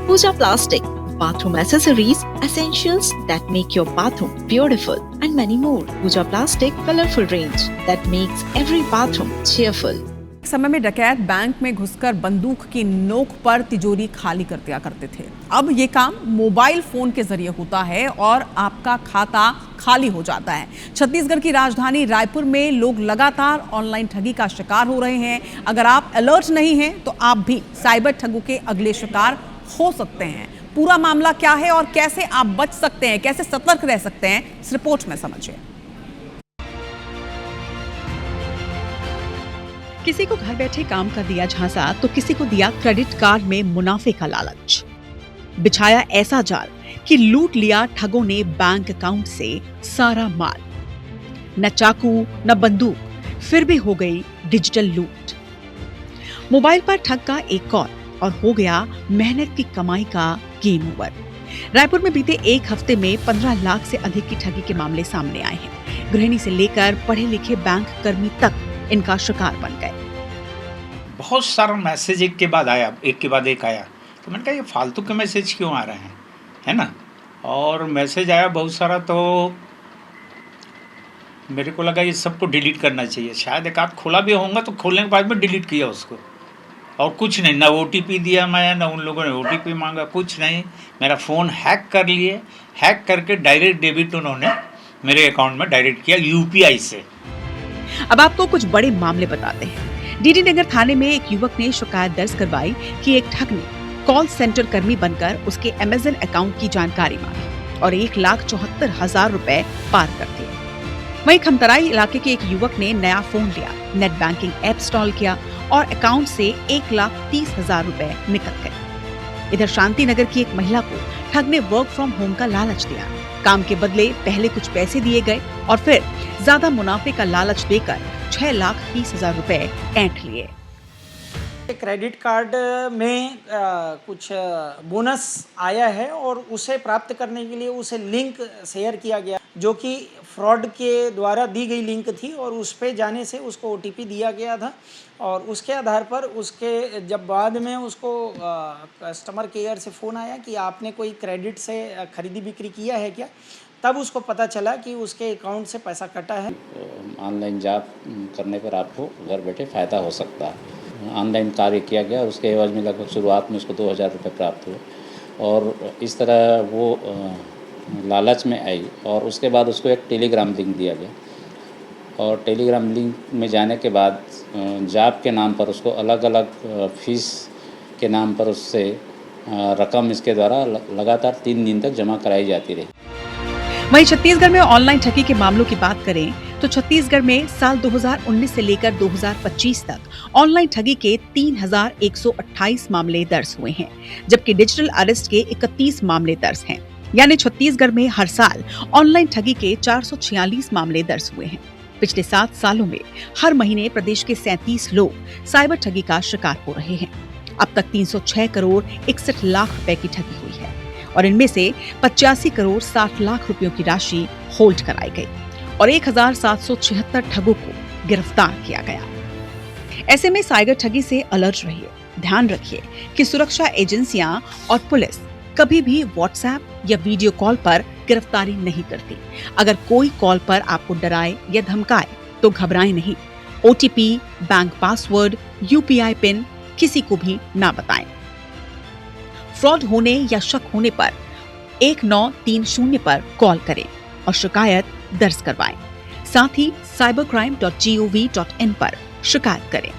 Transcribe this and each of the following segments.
Pooja Plastic, bathroom accessories, essentials that make your bathroom beautiful, and many more. Pooja Plastic colorful range that makes every bathroom cheerful. समय में डकैत bank में घुसकर बंदूक की नोक पर तिजोरी खाली कर दिया करते थे। अब ये काम मोबाइल फोन के जरिए होता है और आपका खाता खाली हो जाता है। छत्तीसगढ़ की राजधानी रायपुर में लोग लगातार ऑनलाइन ठगी का शिकार हो रहे हैं। अगर आप अलर्ट नहीं हैं तो आप भी साइबर ठगों के अगले शिकार हो सकते हैं। पूरा मामला क्या है और कैसे आप बच सकते हैं, कैसे सतर्क रह सकते हैं, इस रिपोर्ट में समझिए। किसी को घर बैठे काम का दिया झांसा तो किसी को दिया क्रेडिट कार्ड में मुनाफे का लालच। बिछाया ऐसा जाल कि लूट लिया ठगों ने बैंक अकाउंट से सारा माल। न चाकू न बंदूक, फिर भी हो गई डिजिटल लूट। मोबाइल पर ठग का एक कॉल और हो गया मेहनत की कमाई का गेम ओवर। रायपुर में बीते एक हफ्ते में 15 लाख से अधिक की ठगी के मामले सामने आए हैं। गृहिणी से लेकर पढ़े लिखे बैंक कर्मी तक इनका शिकार बन गए। बहुत सारा मैसेज एक के बाद एक आया, तो मैंने कहा ये फालतू के मैसेज क्यों आ रहे हैं, है ना। और मैसेज आया बहुत सारा, तो मेरे को लगा ये सबको डिलीट करना चाहिए। शायद एक आध खोला भी होगा, तो खोलने के बाद में डिलीट किया उसको, और कुछ नहीं, ना OTP दिया मैं, ना उन लोगों ने OTP मांगा, कुछ नहीं। मेरा फ़ोन हैक कर लिए, हैक करके डायरेक्ट डेबिट उन्होंने मेरे अकाउंट में डायरेक्ट किया UPI से। अब आपको कुछ बड़े मामले बताते हैं। DD नगर थाने में एक युवक ने शिकायत दर्ज करवाई कि एक ठग ने कॉल सेंटर कर्मी बनकर उसके Amazon अकाउंट की जानकारी मांगी और 1,74,000 रुपए पार कर दिए। वहीं खमतराई इलाके के एक युवक ने नया फोन लिया, नेट बैंकिंग ऐप इंस्टॉल किया और अकाउंट से 1,30,000 रुपए निकल गए। इधर शांति नगर की एक महिला को ठग ने वर्क फ्रॉम होम का लालच दिया। काम के बदले पहले कुछ पैसे दिए गए और फिर ज्यादा मुनाफे का लालच देकर 6,30,000 रुपए ऐंठ लिए। क्रेडिट कार्ड में कुछ बोनस आया है और उसे प्राप्त करने के लिए उसे लिंक शेयर किया गया, जो कि फ्रॉड के द्वारा दी गई लिंक थी, और उस पे जाने से उसको OTP दिया गया था। और उसके आधार पर उसके जब बाद में उसको कस्टमर केयर से फ़ोन आया कि आपने कोई क्रेडिट से खरीदी बिक्री किया है क्या, तब उसको पता चला कि उसके अकाउंट से पैसा कटा है। ऑनलाइन जॉब करने पर आपको घर बैठे फ़ायदा हो सकता है। ऑनलाइन कार्य किया गया, उसके एवज में लगभग शुरुआत में उसको 2,000 रुपये प्राप्त हुए, और इस तरह वो लालच में आई। और उसके बाद उसको एक टेलीग्राम लिंक दिया गया, और टेलीग्राम लिंक में जाने के बाद जॉब के नाम पर उसको अलग अलग फीस के नाम पर उससे रकम इसके द्वारा लगातार 3 दिन तक जमा कराई जाती रही। वहीं छत्तीसगढ़ में ऑनलाइन ठगी के मामलों की बात करें तो छत्तीसगढ़ में साल 2019 से लेकर 2025 तक ऑनलाइन ठगी के 3,128 मामले दर्ज हुए हैं, जबकि डिजिटल अरेस्ट के 31 मामले दर्ज हैं। यानी छत्तीसगढ़ में हर साल ऑनलाइन ठगी के 446 मामले दर्ज हुए हैं। पिछले 7 सालों में हर महीने प्रदेश के 37 लोग साइबर ठगी का शिकार हो रहे हैं। अब तक 306 करोड़ 61 लाख रुपए की ठगी हुई है और इनमें से 85 करोड़ 60 लाख रुपयों की राशि होल्ड कराई गई और 1,776 ठगों को गिरफ्तार किया गया। ऐसे में साइबर ठगी से अलर्ट रहिए। ध्यान रखिए कि सुरक्षा एजेंसियां और पुलिस कभी भी WhatsApp या वीडियो कॉल पर गिरफ्तारी नहीं करती। अगर कोई कॉल पर आपको डराए या धमकाए तो घबराएं नहीं। OTP, bank password, UPI pin किसी को भी ना बताएं। फ्रॉड होने या शक होने पर 1930 पर कॉल करें और शिकायत दर्ज करवाएं। साथ ही cybercrime.gov.in पर शिकायत करें।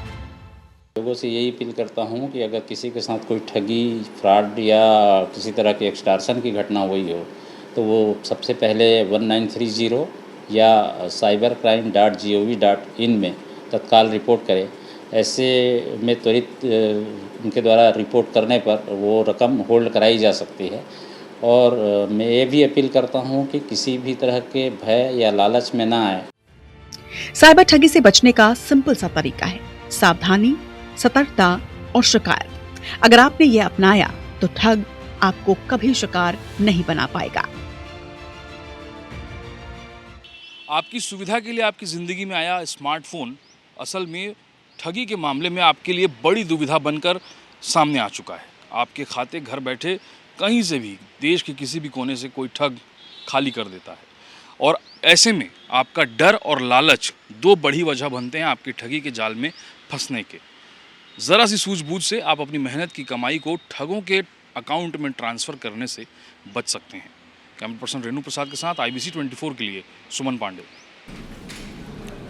लोगों से यही अपील करता हूँ कि अगर किसी के साथ कोई ठगी, फ्रॉड या किसी तरह की एक्सटॉर्शन की घटना हुई हो, तो वो सबसे पहले 1930 या cybercrime.gov.in में तत्काल रिपोर्ट करें। ऐसे में त्वरित उनके द्वारा रिपोर्ट करने पर वो रकम होल्ड कराई जा सकती है। और मैं ये भी अपील करता हूँ कि किसी भी तरह के भय या लालच में ना आए। साइबर ठगी से बचने का सिंपल सा तरीका है सावधानी, सतर्कता और शिकायत। अगर आपने ये अपनाया तो ठग आपको कभी शिकार नहीं बना पाएगा। आपकी सुविधा के लिए आपकी ज़िंदगी में आया स्मार्टफोन असल में ठगी के मामले में आपके लिए बड़ी दुविधा बनकर सामने आ चुका है। आपके खाते घर बैठे कहीं से भी, देश के किसी भी कोने से कोई ठग खाली कर देता है। और ऐसे में आपका डर और लालच दो बड़ी वजह बनते हैं आपकी ठगी के जाल में फंसने के। ज़रा सी सूझबूझ से आप अपनी मेहनत की कमाई को ठगों के अकाउंट में ट्रांसफ़र करने से बच सकते हैं। कैमरा पर्सन रेणु प्रसाद के साथ IBC 24 के लिए सुमन पांडे।